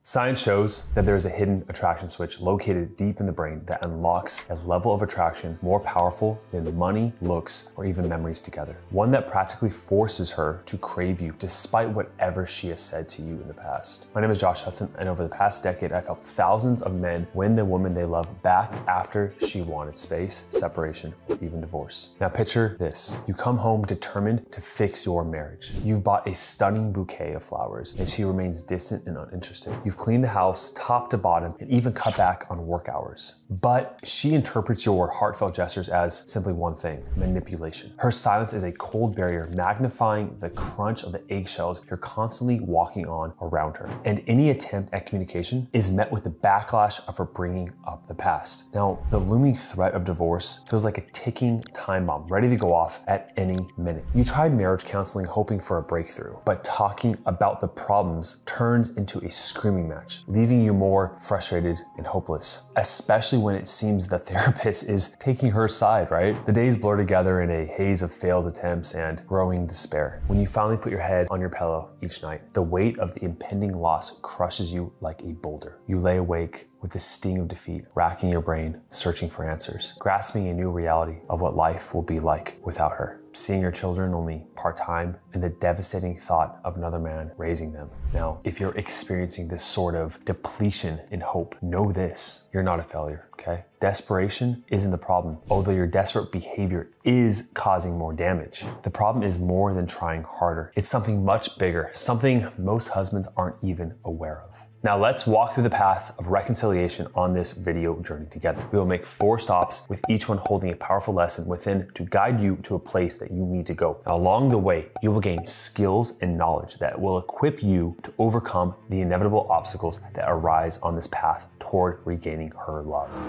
Science shows that there is a hidden attraction switch located deep in the brain that unlocks a level of attraction more powerful than money, looks, or even memories together. One that practically forces her to crave you despite whatever she has said to you in the past. My name is Josh Hudson, and over the past decade, I've helped thousands of men win the woman they love back after she wanted space, separation, or even divorce. Now picture this. You come home determined to fix your marriage. You've bought a stunning bouquet of flowers, and she remains distant and uninterested. You've cleaned the house top to bottom and even cut back on work hours. But she interprets your heartfelt gestures as simply one thing: manipulation. Her silence is a cold barrier, magnifying the crunch of the eggshells you're constantly walking on around her. And any attempt at communication is met with the backlash of her bringing up the past. Now, the looming threat of divorce feels like a ticking time bomb, ready to go off at any minute. You tried marriage counseling hoping for a breakthrough, but talking about the problems turns into a screaming match, leaving you more frustrated and hopeless, especially when it seems the therapist is taking her side, right? The days blur together in a haze of failed attempts and growing despair. When you finally put your head on your pillow each night, the weight of the impending loss crushes you like a boulder. You lay awake with the sting of defeat, racking your brain, searching for answers, grasping a new reality of what life will be like without her. Seeing your children only part-time, and the devastating thought of another man raising them. Now, if you're experiencing this sort of depletion in hope, know this: you're not a failure, okay? Desperation isn't the problem, although your desperate behavior is causing more damage. The problem is more than trying harder. It's something much bigger, something most husbands aren't even aware of. Now let's walk through the path of reconciliation on this video journey together. We will make 4 stops, with each one holding a powerful lesson within to guide you to a place that you need to go. Now, along the way, you will gain skills and knowledge that will equip you to overcome the inevitable obstacles that arise on this path toward regaining her love.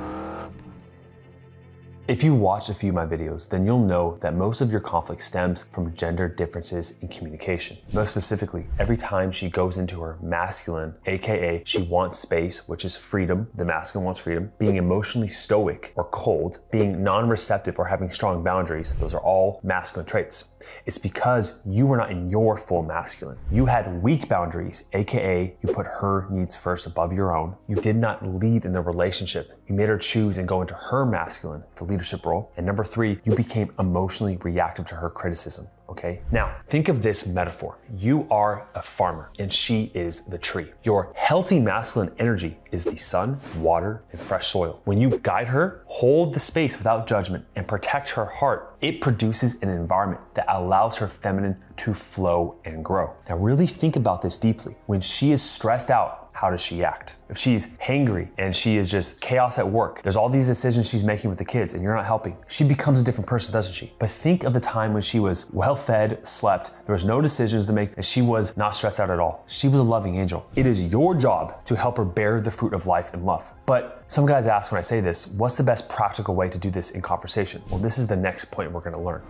If you watched a few of my videos, then you'll know that most of your conflict stems from gender differences in communication. Most specifically, every time she goes into her masculine, aka she wants space, which is freedom, the masculine wants freedom, being emotionally stoic or cold, being non-receptive or having strong boundaries, those are all masculine traits. It's because you were not in your full masculine. You had weak boundaries, aka you put her needs first above your own. You did not lead in the relationship. You made her choose and go into her masculine, the leadership role. And number 3, you became emotionally reactive to her criticism. Okay, now think of this metaphor. You are a farmer and she is the tree. Your healthy masculine energy is the sun, water, and fresh soil. When you guide her, hold the space without judgment, and protect her heart, it produces an environment that allows her feminine to flow and grow. Now really think about this deeply. When she is stressed out, how does she act? If she's hangry and she is just chaos at work, there's all these decisions she's making with the kids and you're not helping, she becomes a different person, doesn't she? But think of the time when she was well-fed, slept, there was no decisions to make, and she was not stressed out at all. She was a loving angel. It is your job to help her bear the fruit of life and love. But some guys ask when I say this, what's the best practical way to do this in conversation? Well, this is the next point we're gonna learn.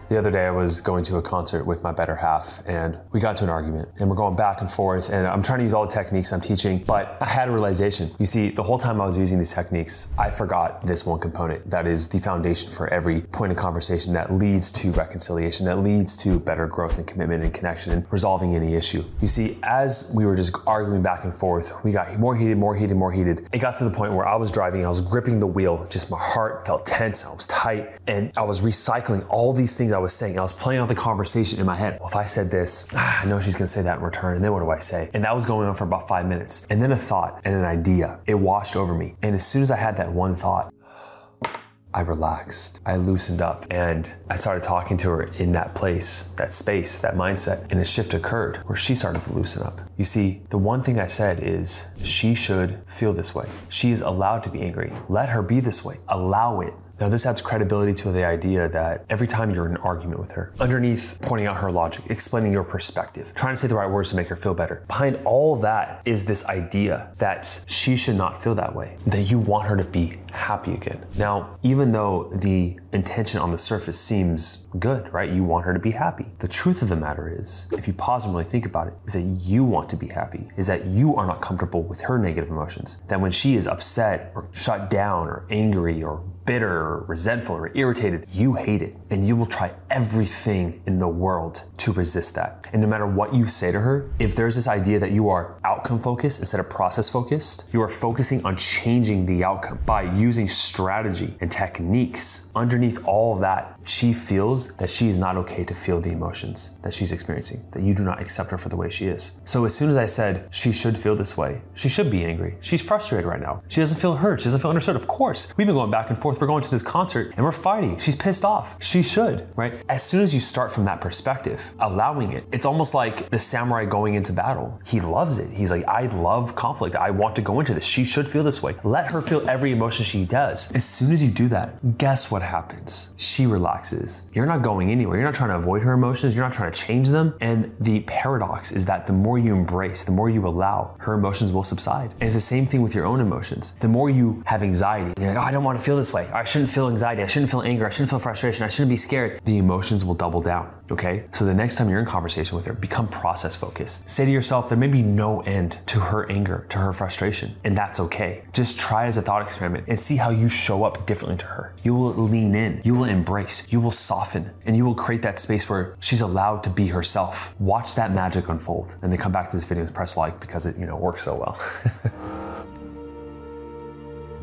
The other day I was going to a concert with my better half and we got into an argument and we're going back and forth and I'm trying to use all the techniques I'm teaching, but I had a realization. You see, the whole time I was using these techniques, I forgot this one component that is the foundation for every point of conversation that leads to reconciliation, that leads to better growth and commitment and connection and resolving any issue. You see, as we were just arguing back and forth, we got more heated, more heated, more heated. It got to the point where I was driving and I was gripping the wheel, just my heart felt tense, I was tight, and I was recycling all these things I was saying. I was playing out the conversation in my head. Well, if I said this, I know she's gonna say that in return, and then what do I say? And that was going on for about 5 minutes. And then a thought and an idea, it washed over me. And as soon as I had that one thought, I relaxed, I loosened up, and I started talking to her in that place, that space, that mindset, and a shift occurred where she started to loosen up. You see, the one thing I said is she should feel this way. She is allowed to be angry. Let her be this way, allow it. Now this adds credibility to the idea that every time you're in an argument with her, underneath pointing out her logic, explaining your perspective, trying to say the right words to make her feel better, behind all that is this idea that she should not feel that way, that you want her to be happy again. Now, even though the intention on the surface seems good, right? You want her to be happy. The truth of the matter is, if you pause and really think about it, is that you want to be happy, is that you are not comfortable with her negative emotions, that when she is upset or shut down or angry or bitter or resentful or irritated, you hate it, and you will try everything in the world to resist that. And no matter what you say to her, if there's this idea that you are outcome focused instead of process focused, you are focusing on changing the outcome by using strategy and techniques. Underneath all of that, she feels that she is not okay to feel the emotions that she's experiencing, that you do not accept her for the way she is. So as soon as I said she should feel this way, she should be angry. She's frustrated right now. She doesn't feel heard. She doesn't feel understood. Of course, we've been going back and forth. We're going to this concert and we're fighting. She's pissed off. She should, right? As soon as you start from that perspective, allowing it, it's almost like the samurai going into battle. He loves it. He's like, I love conflict. I want to go into this. She should feel this way. Let her feel every emotion she does. As soon as you do that, guess what happens? She relaxes. You're not going anywhere. You're not trying to avoid her emotions. You're not trying to change them. And the paradox is that the more you embrace, the more you allow, her emotions will subside. And it's the same thing with your own emotions. The more you have anxiety, you're like, oh, I don't want to feel this way. I shouldn't feel anxiety. I shouldn't feel anger. I shouldn't feel frustration. I shouldn't be scared. The emotions will double down, okay? So the next time you're in conversation with her, become process focused. Say to yourself, there may be no end to her anger, to her frustration, and that's okay. Just try as a thought experiment and see how you show up differently to her. You will lean in, you will embrace, you will soften, and you will create that space where she's allowed to be herself. Watch that magic unfold, and then come back to this video and press like because it, works so well.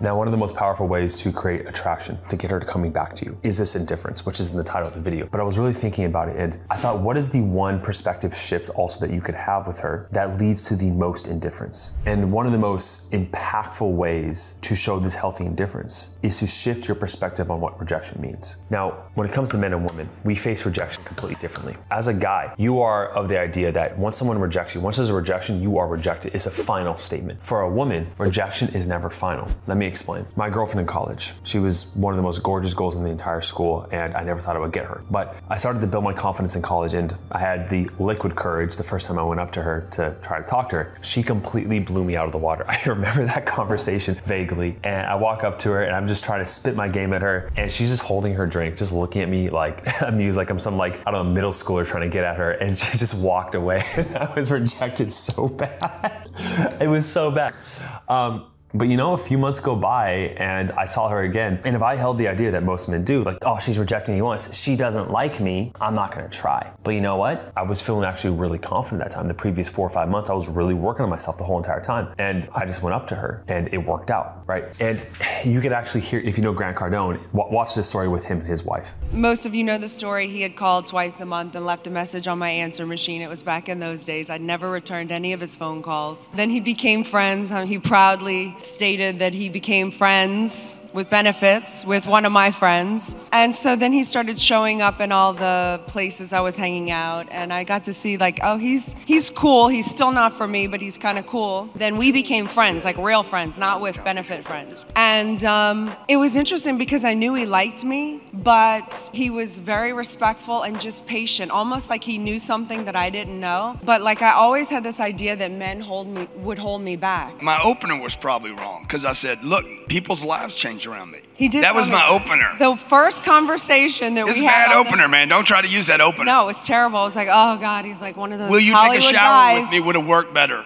Now, one of the most powerful ways to create attraction, to get her to coming back to you, is this indifference, which is in the title of the video. But I was really thinking about it, and I thought, what is the one perspective shift also that you could have with her that leads to the most indifference? And one of the most impactful ways to show this healthy indifference is to shift your perspective on what rejection means. Now, when it comes to men and women, we face rejection completely differently. As a guy, you are of the idea that once someone rejects you, once there's a rejection, you are rejected. It's a final statement. For a woman, rejection is never final. Let me explain. My girlfriend in college, she was one of the most gorgeous girls in the entire school, and I never thought I would get her. But I started to build my confidence in college, and I had the liquid courage the first time I went up to her to try to talk to her. She completely blew me out of the water. I remember that conversation vaguely, and I walk up to her and I'm just trying to spit my game at her, and she's just holding her drink, just looking at me like amused, like I'm some I don't know, middle schooler trying to get at her, and she just walked away. I was rejected so bad. It was so bad. But a few months go by and I saw her again. And if I held the idea that most men do, like, oh, she's rejecting me once, she doesn't like me, I'm not gonna try. But you know what? I was feeling actually really confident that time. The previous 4 or 5 months, I was really working on myself the whole entire time. And I just went up to her and it worked out, right? And you could actually hear, if you know Grant Cardone, watch this story with him and his wife. Most of you know the story. He had called twice a month and left a message on my answer machine. It was back in those days. I'd never returned any of his phone calls. Then he became friends. He proudly stated that he became friends with benefits with one of my friends. And so then he started showing up in all the places I was hanging out, and I got to see like, oh, he's cool. He's still not for me, but he's kind of cool. Then we became friends, like real friends, not with benefit friends. And it was interesting because I knew he liked me, but he was very respectful and just patient, almost like he knew something that I didn't know. But like I always had this idea that men would hold me back. My opener was probably wrong because I said, look, people's lives change around me. He did. That was my opener. The first conversation that we had. It's a bad opener, man. Don't try to use that opener. No, it's terrible. I was like, oh God, he's like one of those Will you Hollywood take a shower guys. with me? Would have worked better.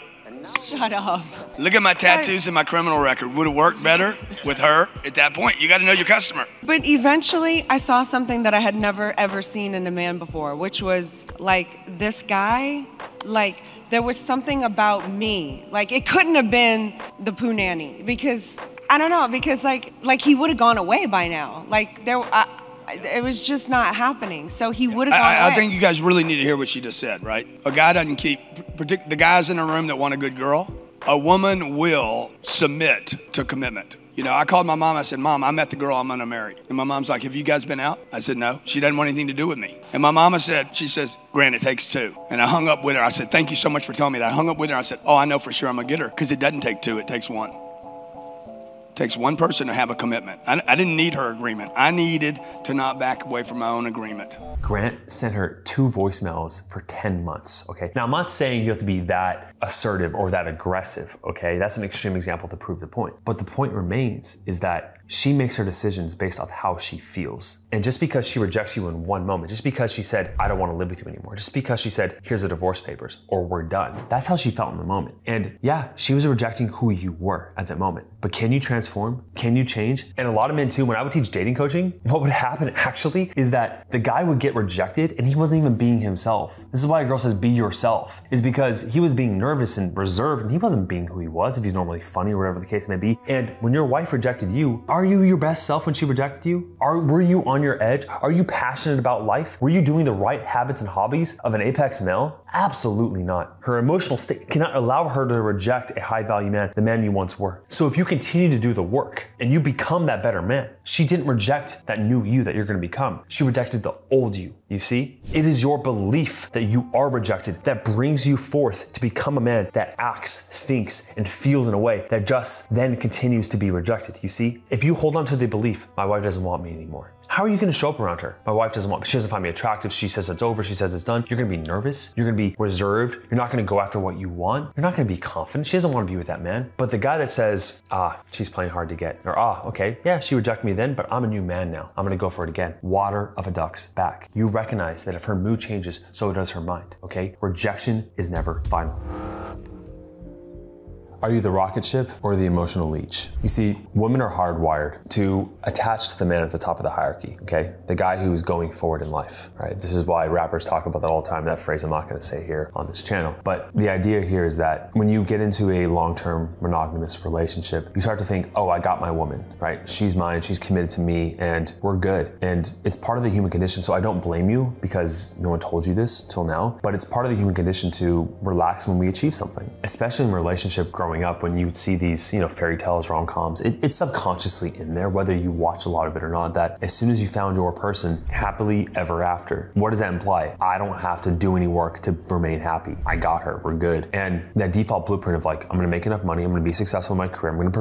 Shut up. Look at my tattoos and my criminal record. Would have worked better with her at that point. You got to know your customer. But eventually, I saw something that I had never ever seen in a man before, which was like this guy, like there was something about me. Like it couldn't have been the poo nanny because I don't know, because like he would have gone away by now. Like it was just not happening. So he would have gone away. I think you guys really need to hear what she just said, right? A guy doesn't keep, the guys in the room that want a good girl, a woman will submit to commitment. I called my mom, I said, Mom, I met the girl I'm gonna marry. And my mom's like, have you guys been out? I said, no. She doesn't want anything to do with me. And my mama said, she says, Grant, it takes 2. And I hung up with her. I said, thank you so much for telling me that. I hung up with her. I said, oh, I know for sure I'm gonna get her. Because it doesn't take 2, it takes 1. It takes one person to have a commitment. I didn't need her agreement. I needed to not back away from my own agreement. Grant sent her 2 voicemails for 10 months, okay? Now, I'm not saying you have to be that assertive or that aggressive, okay? That's an extreme example to prove the point. But the point remains is that She makes her decisions based off how she feels. And just because she rejects you in one moment, just because she said, I don't want to live with you anymore, just because she said, here's the divorce papers, or we're done, that's how she felt in the moment. And yeah, she was rejecting who you were at that moment. But can you transform? Can you change? And a lot of men too, when I would teach dating coaching, what would happen actually is that the guy would get rejected and he wasn't even being himself. This is why a girl says, be yourself, is because he was being nervous and reserved and he wasn't being who he was, if he's normally funny or whatever the case may be. And when your wife rejected you, are you your best self when she rejected you? Were you on your edge? Are you passionate about life? Were you doing the right habits and hobbies of an apex male? Absolutely not. Her emotional state cannot allow her to reject a high value man, the man you once were. So if you continue to do the work and you become that better man, she didn't reject that new you that you're going to become. She rejected the old you. You see, it is your belief that you are rejected that brings you forth to become a man that acts, thinks, and feels in a way that just then continues to be rejected. You see, if you hold on to the belief, my wife doesn't want me anymore, how are you going to show up around her? My wife doesn't want me. She doesn't find me attractive. She says it's over. She says it's done. You're going to be nervous. You're going to be reserved. You're not going to go after what you want. You're not going to be confident. She doesn't want to be with that man. But the guy that says, she's playing hard to get, or okay, yeah, she rejected me then, but I'm a new man now. I'm going to go for it again. Water of a duck's back. You recognize that if her mood changes, so does her mind, okay? Rejection is never final. Are you the rocket ship or the emotional leech? You see, women are hardwired to attach to the man at the top of the hierarchy, okay? The guy who's going forward in life, right? This is why rappers talk about that all the time. That phrase I'm not gonna say here on this channel. But the idea here is that when you get into a long-term monogamous relationship, you start to think, oh, I got my woman, right? She's mine, she's committed to me, and we're good. And it's part of the human condition, so I don't blame you because no one told you this till now, but it's part of the human condition to relax when we achieve something, especially in relationship growing up when you see these, fairy tales, rom-coms, it's subconsciously in there, whether you watch a lot of it or not, that as soon as you found your person, happily ever after. What does that imply? I don't have to do any work to remain happy. I got her, we're good. And that default blueprint of like, I'm gonna make enough money, I'm gonna be successful in my career, I'm gonna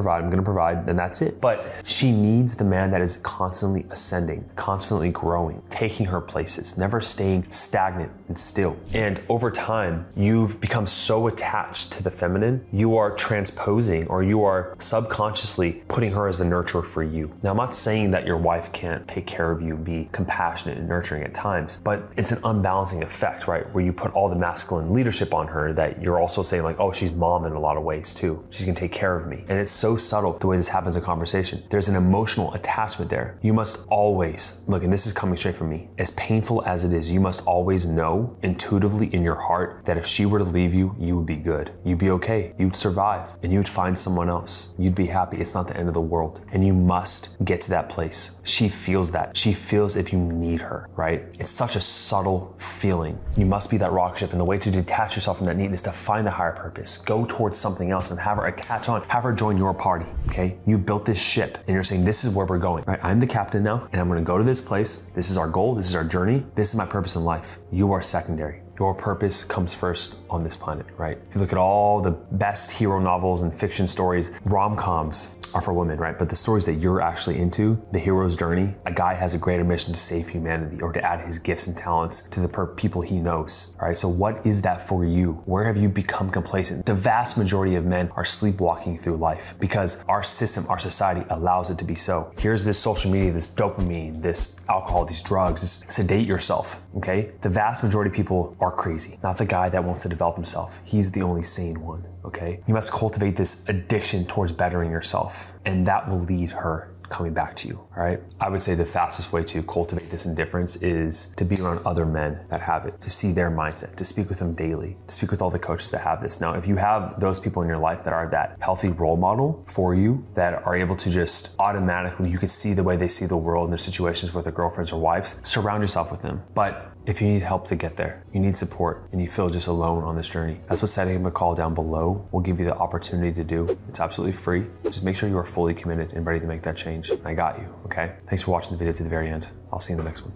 provide, and that's it. But she needs the man that is constantly ascending, constantly growing, taking her places, never staying stagnant and still. And over time, you've become so attached to the feminine, you are transposing or you are subconsciously putting her as the nurturer for you. Now, I'm not saying that your wife can't take care of you, be compassionate and nurturing at times, but it's an unbalancing effect, right? Where you put all the masculine leadership on her that you're also saying like, oh, she's mom in a lot of ways too. She's gonna take care of me. And it's so subtle the way this happens in conversation. There's an emotional attachment there. You must always, look, and this is coming straight from me, as painful as it is, you must always know intuitively in your heart that if she were to leave you, you would be good. You'd be okay. You'd survive. And you'd find someone else. You'd be happy. It's not the end of the world. And you must get to that place. She feels that. She feels if you need her, right? It's such a subtle feeling. You must be that rocket ship. And the way to detach yourself from that need is to find the higher purpose. Go towards something else and have her attach on. Have her join your party, okay? You built this ship and you're saying, this is where we're going, right? I'm the captain now and I'm gonna go to this place. This is our goal. This is our journey. This is my purpose in life. You are secondary. Your purpose comes first on this planet, right? If you look at all the best hero novels and fiction stories, rom-coms are for women, right? But the stories that you're actually into, the hero's journey, a guy has a greater mission to save humanity or to add his gifts and talents to the people he knows, all right? So what is that for you? Where have you become complacent? The vast majority of men are sleepwalking through life because our system, our society allows it to be so. Here's this social media, this dopamine, this alcohol, these drugs, just sedate yourself, okay? The vast majority of people are crazy, not the guy that wants to develop himself. He's the only sane one, okay? You must cultivate this addiction towards bettering yourself, and that will lead her coming back to you, all right? I would say the fastest way to cultivate this indifference is to be around other men that have it, to see their mindset, to speak with them daily, to speak with all the coaches that have this. Now, if you have those people in your life that are that healthy role model for you, that are able to just automatically, you can see the way they see the world in their situations with their girlfriends or wives, surround yourself with them. But if you need help to get there, you need support, and you feel just alone on this journey, that's what setting a call down below will give you the opportunity to do. It's absolutely free. Just make sure you are fully committed and ready to make that change. I got you, okay? Thanks for watching the video to the very end. I'll see you in the next one.